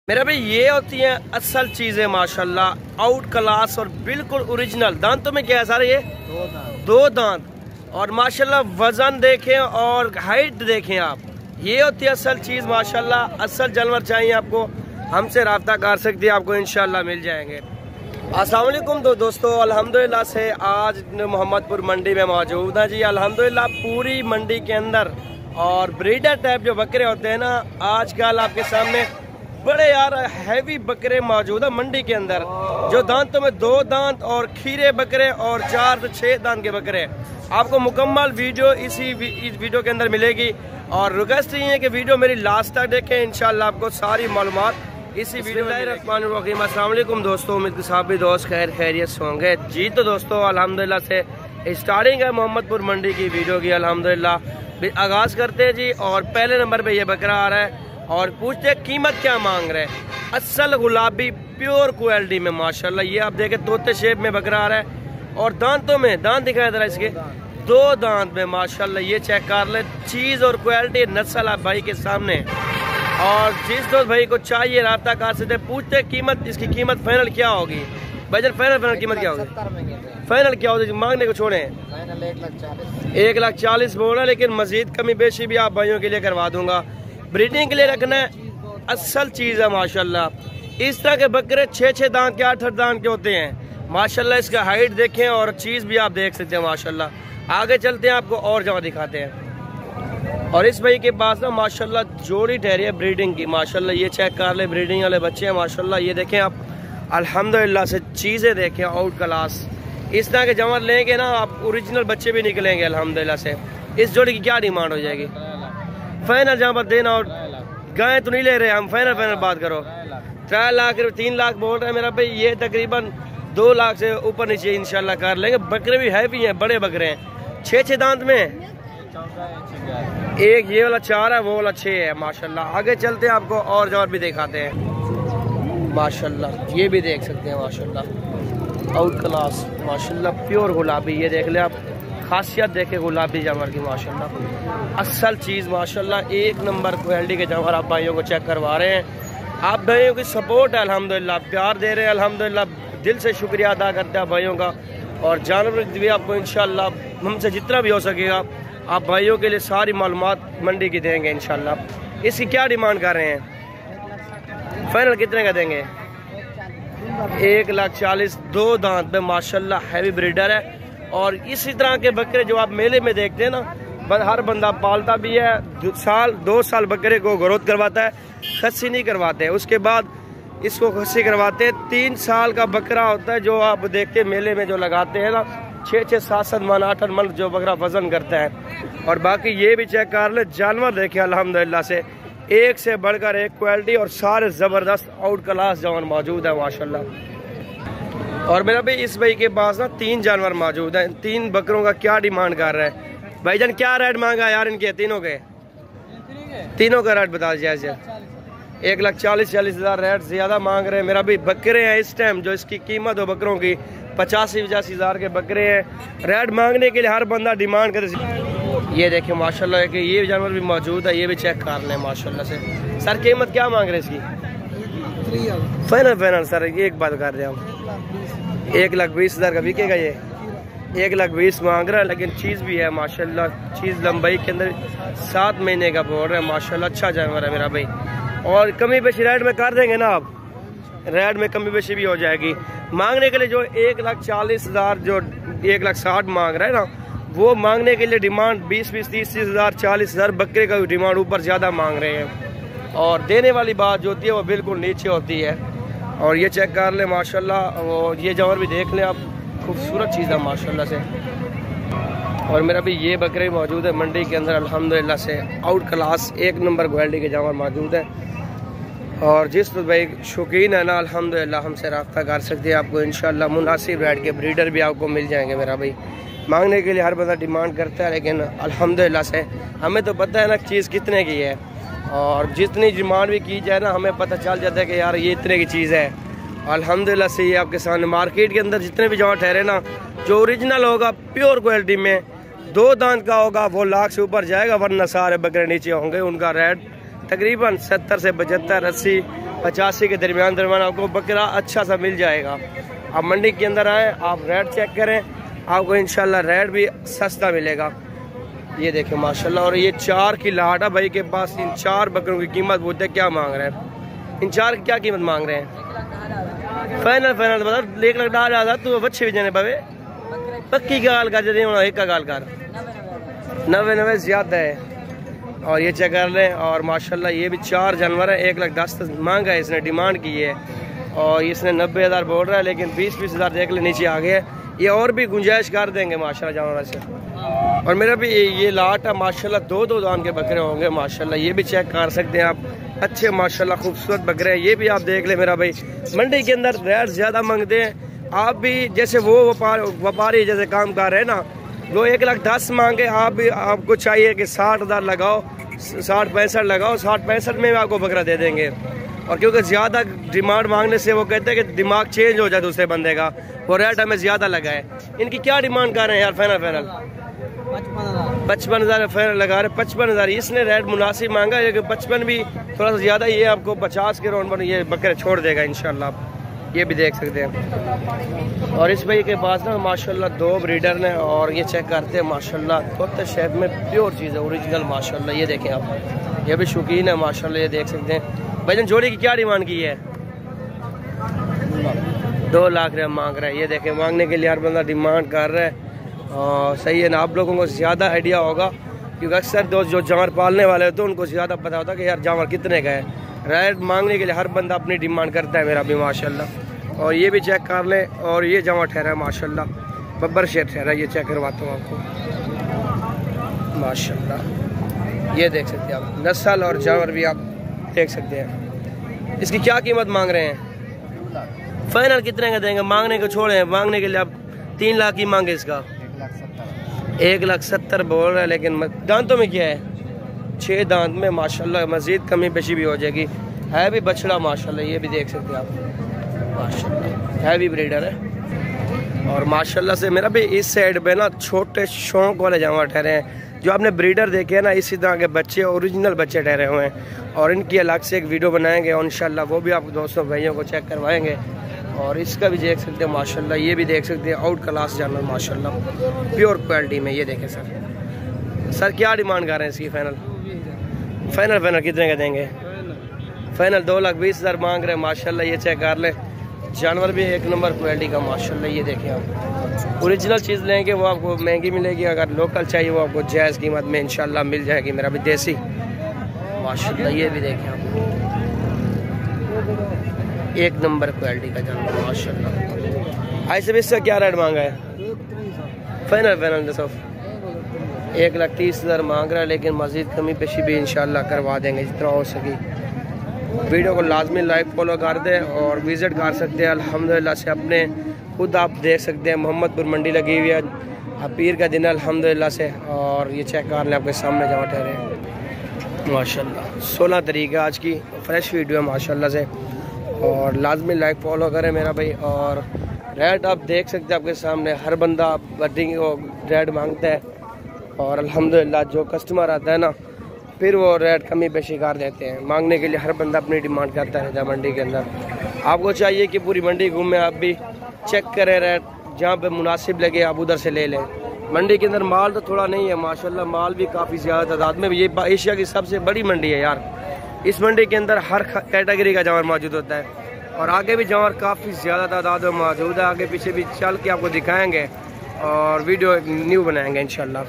मेरा भाई ये होती है असल चीजें माशाल्लाह, आउट क्लास और बिल्कुल ओरिजिनल। दांतों में क्या है सारे? ये दो दांत और माशाल्लाह वजन देखें और हाइट देखें आप। ये होती है असल चीज माशाल्लाह। असल जानवर चाहिए आपको, हमसे रब्ता कर सकती है, आपको इंशाल्लाह मिल जाएंगे। अस्सलाम वालेकुम दोस्तों, अल्हम्दुलिल्लाह से आज मोहम्मदपुर मंडी में मौजूद है जी। अल्हम्दुलिल्लाह पूरी मंडी के अंदर और ब्रीडर टाइप जो बकरे होते हैं ना, आजकल आपके सामने बड़े यार हैवी बकरे मौजूद है मंडी के अंदर, जो दांतों में 2 दांत और खीरे बकरे और 4 से 6 दांत के बकरे। आपको मुकम्मल वीडियो इस वीडियो के अंदर मिलेगी और रिक्वेस्ट ये है कि वीडियो मेरी लास्ट तक देखें, इंशाल्लाह आपको सारी मालूमात इसी वीडियो में। अस्सलाम वालेकुम दोस्तों, उम्मीद के साथ भी दोस्त खैरियत से होंगे जी। तो दोस्तों अल्हम्दुलिल्लाह से स्टार्टिंग है मोहम्मदपुर मंडी की वीडियो की। अल्हम्दुलिल्लाह आगाज करते हैं जी और पहले नंबर पे ये बकरा आ रहा है और पूछते हैं कीमत क्या मांग रहे हैं। असल गुलाबी प्योर क्वालिटी में माशाल्लाह, ये आप देखें तोते शेप में बकरा आ रहा है और दांतों में दांत दिखाया जरा इसके 2 दांत में माशाल्लाह। ये चेक कर ले, चीज और क्वालिटी नस्ल आप भाई के सामने। और जिस दोस्त भाई को चाहिए रब्ता कर सकते, पूछते हैं कीमत, इसकी कीमत फाइनल क्या होगी भाईजान? फाइनल कीमत क्या होगी? फाइनल क्या होगी? मांगने को छोड़े 1,40,000 बोल रहा है, लेकिन मजीद कमी बेशी भी आप भाइयों के लिए करवा दूंगा। ब्रीडिंग के लिए रखना है, असल चीज है माशाल्लाह। इस तरह के बकरे 6 दांत के 8 दांत के होते हैं माशाल्लाह। इसका हाइट देखें और चीज भी आप देख सकते हैं माशाल्लाह। आगे चलते हैं, आपको और जगह दिखाते हैं। और इस भाई के पास ना माशाल्लाह जोड़ी ठहरी है ब्रीडिंग की माशाल्लाह। ये चेक कर ले, ब्रीडिंग वाले बच्चे हैं माशाल्लाह। ये देखें आप, अल्हम्दुलिल्लाह से चीजें देखें आउट क्लास। इस तरह के जानवर लेंगे ना आप, ओरिजिनल बच्चे भी निकलेंगे अल्हम्दुलिल्लाह से। इस जोड़ी की क्या डिमांड हो जाएगी? फाइनल जहाँ पर देना, और गाय तो नहीं ले रहे हम, फाइनल बात करो। 3 लाख 3 लाख बोल रहे हैं मेरा भाई। ये तकरीबन 2 लाख से ऊपर नीचे इंशाल्लाह कर लेंगे। बकरे भी हैवी हैं, बड़े बकरे हैं। 6 दांत में एक ये वाला 4 है, वो वाला 6 है माशाल्लाह। आगे चलते हैं, आपको और जानवर भी दिखाते हैं माशाल्लाह। ये भी देख सकते हैं माशाल्लाह, आउट क्लास माशाल्लाह, प्योर गुलाबी। ये देख ले आप, खासियत देखे गुलाबी जानवर की माशाल्लाह। असल चीज माशाल्लाह, 1 नंबर क्वालिटी के जानवर आप भाइयों को चेक करवा रहे हैं। आप भाइयों की सपोर्ट है अल्हम्दुलिल्लाह, प्यार दे रहे हैं अल्हम्दुलिल्लाह। दिल से शुक्रिया अदा करते हैं भाइयों का। और जानवर भी आपको इंशाल्लाह हमसे जितना भी हो सकेगा आप भाइयों के लिए सारी मालूमात मंडी की देंगे इंशाल्लाह। इसकी क्या डिमांड कर रहे हैं? फाइनल कितने का देंगे? 1,40,000 2 दांत में माशाल्लाह, हैवी ब्रीडर है। और इसी तरह के बकरे जो आप मेले में देखते हैं ना, हर बंदा पालता भी है। 2 साल बकरे को ग्रोथ करवाता है, खस्सी नहीं करवाते। उसके बाद इसको खस्सी करवाते हैं। 3 साल का बकरा होता है जो आप देखते मेले में जो लगाते हैं ना, 6 7 मन 8 मन जो बकरा वजन करता है। और बाकी ये भी चेक कर ले, जानवर देखे अल्हम्दुलिल्लाह से एक से बढ़कर एक क्वालिटी और सारे जबरदस्त आउट क्लास जानवर मौजूद है माशाल्लाह। और मेरा भाई इस भाई के पास ना 3 जानवर मौजूद हैं। 3 बकरों का क्या डिमांड कर रहा है भाईजान? क्या रेट मांगा यार इनके तीनों के? तीनों का रेट बता दीजिए। 1,40,000 रेट ज्यादा मांग रहे हैं मेरा भाई। बकरे हैं इस टाइम जो इसकी कीमत हो बकरों की 85-85,000 के बकरे हैं। रेट मांगने के लिए हर बंदा डिमांड करे। ये देखें माशाल्लाह कि ये जानवर भी मौजूद है, ये भी चेक कर लें माशाल्लाह से। सर कीमत क्या मांग रहे हैं इसकी? फाइनल सर ये एक बात कर रहे हैं हम, 1,20,000 का बिकेगा ये? 1,20,000 मांग रहा है, लेकिन चीज़ भी है माशाल्लाह। चीज़ लंबाई के अंदर 7 महीने का बोल रहे हैं माशाल्लाह। अच्छा जानवर है मेरा भाई। और कमी बेशी रेट में कर देंगे ना आप, रेट में कमी बेशी भी हो जाएगी। मांगने के लिए जो 1,40,000 जो 1,60,000 मांग रहा है ना, वो मांगने के लिए डिमांड 20-30,000 40,000 बकरे का डिमांड ऊपर ज़्यादा मांग रहे हैं। और देने वाली बात जो होती है वो बिल्कुल नीचे होती है। और ये चेक कर ले माशाल्लाह, वो ये जानवर भी देख लें आप, खूबसूरत चीज़ है माशाल्लाह से। और मेरा भी ये बकरे मौजूद है मंडी के अंदर अल्हम्दुलिल्लाह से। आउट क्लास 1 नंबर क्वालिटी के जानवर मौजूद है। और जिस भाई शौकीन है ना अल्हम्दुलिल्लाह हमसे रब्ता कर सकते हैं, आपको इंशाल्लाह मुनासिब रेट के ब्रीडर भी आपको मिल जाएंगे मेरा भाई। मांगने के लिए हर बंदा डिमांड करता है, लेकिन अल्हम्दुलिल्लाह से हमें तो पता है ना चीज़ कितने की है। और जितनी डिमांड भी की जाए ना, हमें पता चल जाता है कि यार ये इतने की चीज़ है। अल्हम्दुलिल्लाह से ये आपके सामने मार्केट के अंदर जितने भी जानवर ठहरे ना, जो ओरिजिनल होगा प्योर क्वालिटी में 2 दांत का होगा वो लाख से ऊपर जाएगा, वरना सारे बकरे नीचे होंगे। उनका रेट तकरीबन 70 से 75 80 85 के दरमियान आपको बकरा अच्छा सा मिल जाएगा। आप मंडी के अंदर आए, आप रेट चेक करें, आपको इंशाल्लाह रेट भी सस्ता मिलेगा। ये देखें माशाल्लाह। और ये 4 की लाट है भाई के पास। इन 4 बकरों की कीमत बोलते क्या मांग रहे हैं? इन 4 की क्या कीमत मांग रहे हैं? फाइनल बता। 1 लाख डाल आधा तो बच्चे भी जाने पावे। पक्की गाल कर दे, एक का गाल कर 90 ज्यादा है। और ये चेक कर लें। और माशाल्लाह ये भी 4 जानवर है। 1,10,000 मांगा है इसने, डिमांड की है। और इसने 90,000 बोल रहा है, लेकिन 20-20 हज़ार देख ले नीचे आ गए। ये और भी गुंजाइश कर देंगे माशाल्लाह जानवर से। और मेरा भी ये लाट है माशाल्लाह। 2-2 दान के बकरे होंगे माशाल्लाह। ये भी चेक कर सकते हैं आप, अच्छे माशाल्लाह खूबसूरत बकरे हैं। ये भी आप देख ले मेरा भाई। मंडी के अंदर रेट ज़्यादा मांगते हैं। आप भी जैसे वो व्यापारी जैसे काम कर रहे हैं ना, वो 1,10,000 मांगे, आप भी आपको चाहिए कि 60,000 लगाओ, 60-65 लगाओ। 60-65 में आपको बकरा दे देंगे। और क्योंकि ज़्यादा डिमांड मांगने से वो कहते हैं कि दिमाग चेंज हो जाए दूसरे बंदे का, वो रेट हमें ज़्यादा लगा है। इनकी क्या डिमांड कर रहे हैं यार? फाइनल 55,000 फाइनल लगा रहे। 55,000 इसने रेट मुनासिब मांगा है, लेकिन 55 भी थोड़ा सा ज़्यादा। ये आपको 50 के राउंड पर ये बकरे छोड़ देगा इंशाल्लाह। ये भी देख सकते हैं। और इस भाई के पास ना माशाल्लाह 2 ब्रीडर ने। और ये चेक करते हैं माशाल्लाह, तोते शेप में प्योर चीज़ है, ओरिजिनल माशाल्लाह। ये देखें आप, ये भी शौकीन है माशाल्लाह। ये देख सकते हैं। भाईजान जोड़ी की क्या डिमांड की है? 2 लाख रुपया मांग रहा है। ये देखें, मांगने के लिए हर बंदा डिमांड कर रहा है। और सही है ना, आप लोगों को ज़्यादा आइडिया होगा, क्योंकि अक्सर दोस्त जो जानवर पालने वाले होते हैं उनको ज़्यादा पता होता है कि यार जानवर कितने का है। रेट मांगने के लिए हर बंदा अपनी डिमांड करता है मेरा भी माशाल्लाह। और ये भी चेक कर लें। और ये जानवर ठहरा है माशाल्लाह, बब्बर शेर ठहरा है। ये चेक करवाता हूँ आपको माशाल्लाह। ये देख सकते हैं आप, नस्ल और जानवर भी आप देख सकते हैं। इसकी क्या कीमत मांग रहे हैं? फाइनल कितने का देंगे? मांगने को छोड़े, मांगने के लिए आप 3 लाख ही मांगे। इसका 1,70,000 बोल रहा है, लेकिन दांतों में क्या है? 6 दांत में माशाल्लाह। मजीद कमी पेशी भी हो जाएगी। है भी बछड़ा माशाल्लाह। ये भी देख सकते हैं आप माशाल्लाह, है भी ब्रीडर है। और माशाल्लाह से मेरा भी इस साइड पे ना छोटे शौक वाले जानवर ठहरे हैं। जो आपने ब्रीडर देखे हैं ना, इसी तरह के बच्चे, ओरिजिनल बच्चे ठहरे हुए हैं। और इनकी अलग से एक वीडियो बनाएंगे और इंशाल्लाह वो भी आप दोस्तों भाइयों को चेक करवाएंगे। और इसका भी देख सकते हैं माशाल्लाह। ये भी देख सकते हैं, आउट क्लास जानवर माशाल्लाह, प्योर क्वालिटी में। ये देखें सर क्या डिमांड कर रहे हैं इसकी? फाइनल कितने का देंगे? फाइनल 2,20,000 मांग रहे हैं माशाल्लाह। ये चेक कर ले, जानवर भी 1 नंबर क्वालिटी का माशाल्लाह। ये देखें आप, ओरिजिनल चीज़ लेंगे वो आपको महंगी मिलेगी। अगर लोकल चाहिए वो आपको जायज़ कीमत में इंशाल्लाह मिल जाएगी। मेरा भी देसी माशाल्लाह। ये भी देखें आप, 1 नंबर क्वालिटी का जानवर माशाल्लाह। ऐसे भी इसका क्या रेट मांगा है? फाइनल दसो 1,30,000 मांग रहा है, लेकिन मज़ीद कमी पेशी भी इंशाल्लाह करवा देंगे जितना हो सके। वीडियो को लाजमी लाइक फॉलो कर दें और विज़िट कर सकते हैं अल्हम्दुलिल्लाह से। अपने खुद आप देख सकते हैं, मोहम्मदपुर मंडी लगी हुई है। पीर का दिन अल्हम्दुलिल्लाह से। और ये चेक कर लें, आपके सामने जमा ठहरे माशाल्लाह। 16 तारीख है आज की, फ्रेश वीडियो है माशाल्लाह से। और लाजमी लाइक फॉलो करें मेरा भाई। और रेट आप देख सकते हैं आपके सामने, हर बंदा बड्डी को रेट मांगता है। और अल्हम्दुलिल्लाह जो कस्टमर आता है ना, फिर वो रेट कमी पेशी कर देते हैं। मांगने के लिए हर बंदा अपनी डिमांड करता है मंडी के अंदर। आपको चाहिए कि पूरी मंडी घूमें, आप भी चेक करें रेट, जहाँ पे मुनासिब लगे आप उधर से ले लें। मंडी के अंदर माल तो थोड़ा नहीं है माशाल्लाह, माल भी काफ़ी ज़्यादा तादाद में। ये एशिया की सबसे बड़ी मंडी है यार। इस मंडी के अंदर हर कैटेगरी का जानवर मौजूद होता है। और आगे भी जानवर काफ़ी ज़्यादा तादाद में मौजूद है। आगे पीछे भी चल के आपको दिखाएँगे और वीडियो न्यू बनाएँगे इंशाल्लाह।